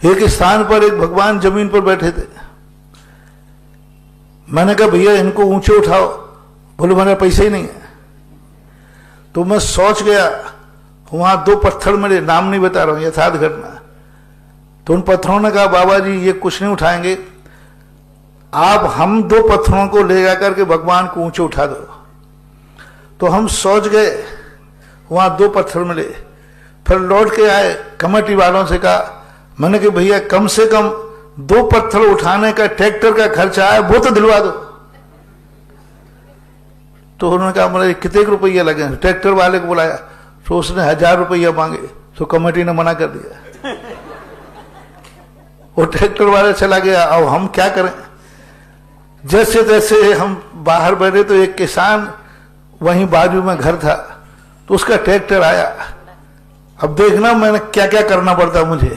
एक स्थान पर एक भगवान जमीन पर बैठे थे। मैंने कहा भैया इनको ऊंचे उठाओ। बोले मेरे पैसे ही नहीं है। तो मैं सोच गया, वहां दो पत्थर मिले, नाम नहीं बता रहा हूं, यथार्थ घटना। तो उन पत्थरों ने कहा बाबा जी ये कुछ नहीं उठाएंगे, आप हम दो पत्थरों को ले जाकर के भगवान को ऊंचे उठा दो। तो हम सोच गए, वहां दो पत्थर मिले। फिर लौट के आए, कमेटी वालों से कहा, मैंने कहा भैया कम से कम दो पत्थर उठाने का ट्रैक्टर का खर्चा है वो तो दिलवा दो। तो उन्होंने कहा मेरे कितने रुपये लगे। ट्रैक्टर वाले को बुलाया तो उसने 1000 रुपया मांगे, तो कमेटी ने मना कर दिया। वो ट्रैक्टर वाले चला गया। अब हम क्या करें। जैसे तैसे हम बाहर बैठे तो एक किसान वहीं बाजू में घर था, तो उसका ट्रैक्टर आया। अब देखना मैंने क्या क्या करना पड़ता मुझे।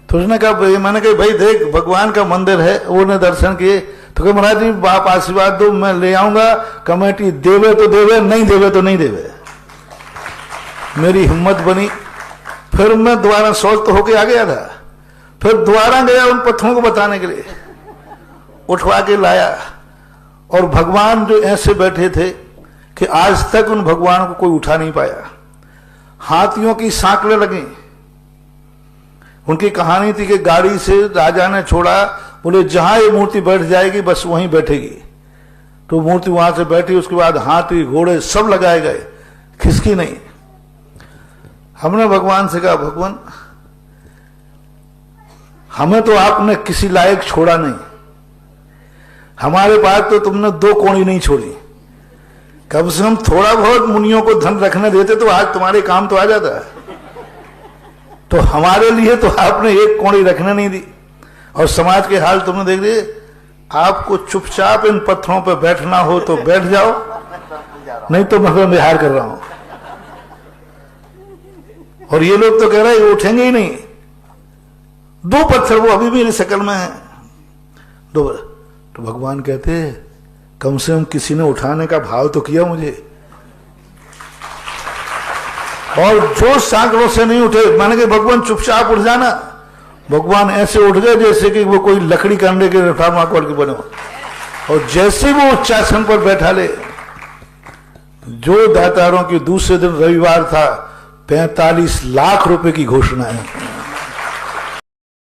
तो उसने कहा मैंने कहा भाई देख भगवान का मंदिर है, वो ने दर्शन किए। तो कहा महाराज जी आप आशीर्वाद दो, मैं ले आऊंगा, कमेटी देवे तो देवे, नहीं देवे तो नहीं देवे। मेरी हिम्मत बनी। फिर मैं दोबारा सोच तो होके आ गया था। फिर दोबारा गया उन पत्थरों को बताने के लिए, उठवा के लाया। और भगवान जो ऐसे बैठे थे कि आज तक उन भगवान को कोई उठा नहीं पाया। हाथियों की सांकलें लगी। उनकी कहानी थी कि गाड़ी से राजा ने छोड़ा, बोले जहां ये मूर्ति बैठ जाएगी बस वहीं बैठेगी। तो मूर्ति वहां से बैठी, उसके बाद हाथी घोड़े सब लगाए गए, खिसकी नहीं। हमने भगवान से कहा भगवान हमें तो आपने किसी लायक छोड़ा नहीं, हमारे पास तो तुमने दो कोणी नहीं छोड़ी। कम से कम थोड़ा बहुत मुनियों को धन रखने देते तो आज तुम्हारे काम तो आ जाता है। तो हमारे लिए तो आपने एक कोणी रखने नहीं दी। और समाज के हाल तुमने देख लिए। आपको चुपचाप इन पत्थरों पर बैठना हो तो बैठ जाओ, नहीं तो मैं बिहार कर रहा हूं। और ये लोग तो कह रहे हैं उठेंगे ही नहीं। दो पत्थर वो अभी भी मेरी शक्ल में है। दो। तो भगवान कहते कम से कम किसी ने उठाने का भाव तो किया मुझे। और जो सांकड़ों से नहीं उठे, मैंने कहा भगवान चुपचाप उठ जाना। भगवान ऐसे उठ गए जैसे कि वो कोई लकड़ी कांडे के थर्माकोल के बने हो। और जैसे वो उच्चासन पर बैठा ले, जो दातारों की दूसरे दिन रविवार था, 45 लाख रुपए की घोषणा है।